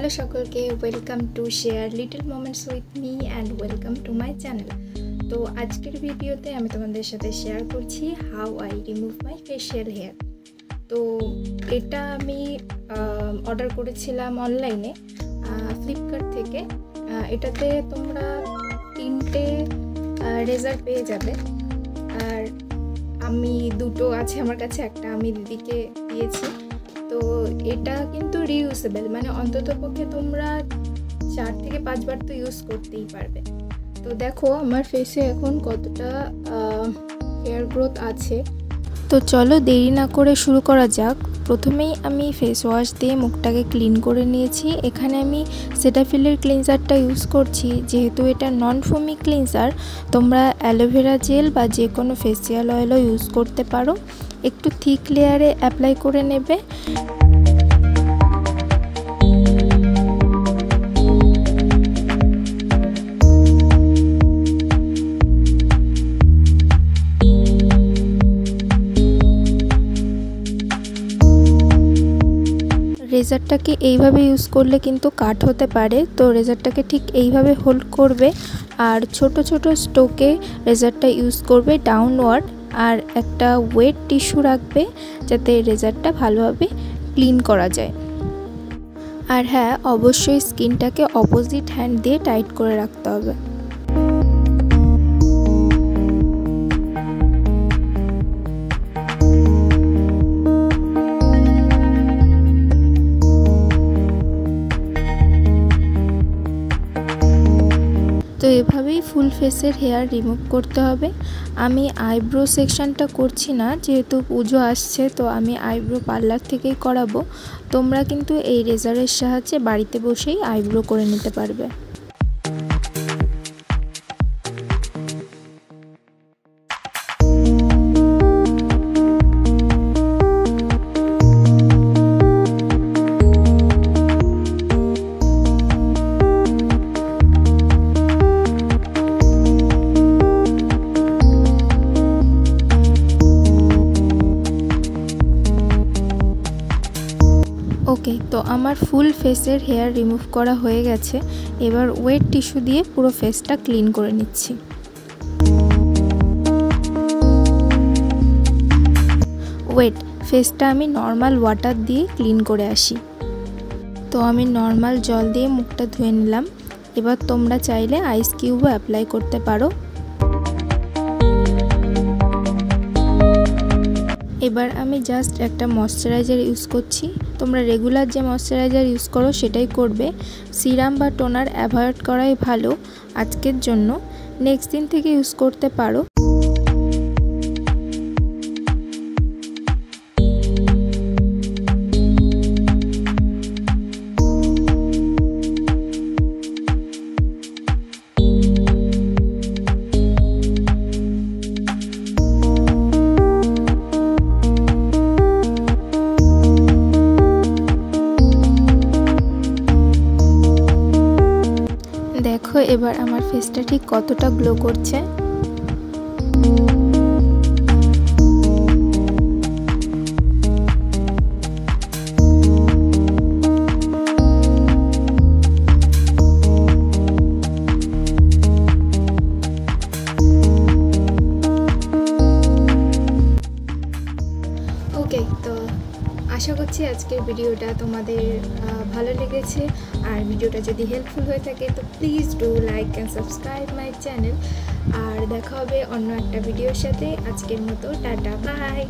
Hello সকলকে, welcome to share little moments with me and welcome to my channel. তো আজকের ভিডিওতে আমি তোমাদের সাথে শেয়ার করছি how I remove my facial hair. তো এটা আমি অর্ডার করেছিলাম অনলাইনে ফ্লিপকার্ট থেকে। এটাতে তোমরা 3টে রেজার পেয়ে যাবে, আর আমি দুটো আছে আমার কাছে, একটা আমি দিদিকে দিয়েছি। তো এটা কিন্তু রিইউজেবল, মানে অন্ততপক্ষে তোমরা 4 থেকে 5 বার তো ইউজ করতেই পারবে। তো দেখো আমার ফেসে এখন কতটা হেয়ার গ্রোথ আছে। তো চলো দেরি না করে শুরু করা যাক। প্রথমেই আমি ফেস ওয়াশ দিয়ে মুখটাকে ক্লিন করে নিয়েছি। এখানে আমি সেটাফিলের ক্লিনজারটা ইউজ করছি, যেহেতু এটা নন ফোমি ক্লিনজার। তোমরা অ্যালোভেরা জেল বা যে কোনো ফেসিয়াল অয়েলও ইউজ করতে পারো। একটু থিক লেয়ারে অ্যাপ্লাই করে নেবে। রেজারটাকে এইভাবে ইউজ করলে কিন্তু কাট হতে পারে, তো রেজারটাকে ঠিক এইভাবে হোল্ড করবে আর ছোট ছোট স্ট্রোকে রেজারটা ইউজ করবে ডাউনওয়ার্ড, আর একটা ওয়েট টিস্যু রাখবে যাতে রেজারটা ভালোভাবে ক্লিন করা যায়। আর হ্যাঁ, অবশ্যই স্কিনটাকে অপোজিট হ্যান্ড দিয়ে টাইট করে রাখতে হবে। তো এভাবেই ফুল ফেসের হেয়ার রিমুভ করতে হবে। আমি আইব্রো সেকশনটা করছি না, যেহেতু পুজো আসছে, তো আমি আইব্রো পার্লার থেকেই করাবো। তোমরা কিন্তু এই রেজারের সাহায্যে বাড়িতে বসেই আইব্রো করে নিতে পারবে। ওকে, তো আমার ফুল ফেসের হেয়ার রিমুভ করা হয়ে গেছে। এবার ওয়েট টিস্যু দিয়ে পুরো ফেসটা ক্লিন করে নিচ্ছি। ওয়েট ফেসটা আমি নর্মাল ওয়াটার দিয়ে ক্লিন করে আসি। তো আমি নর্মাল জল দিয়ে মুখটা ধুয়ে নিলাম। এবার তোমরা চাইলে আইস কিউবও অ্যাপ্লাই করতে পারো। এবার আমি জাস্ট একটা ময়শ্চারাইজার ইউজ করছি। তোমরা রেগুলার যে ময়শ্চারাইজার ইউজ করো সেটাই করবে। সিরাম বা টোনার অ্যাভয়েড করাই ভালো আজকের জন্য। নেক্সট দিন থেকে ইউজ করতে পারো। দেখো এবার আমার ফেসটা ঠিক কতটা গ্লো করছে। ওকে, তো আশা করছি আজকের ভিডিওটা তোমাদের ভালো লেগেছে। আর ভিডিওটা যদি হেল্পফুল হয়ে থাকে তো please do like and subscribe my channel. আর দেখা হবে অন্য একটা ভিডিওর সাথে। আজকের মতো টাটা, বাই।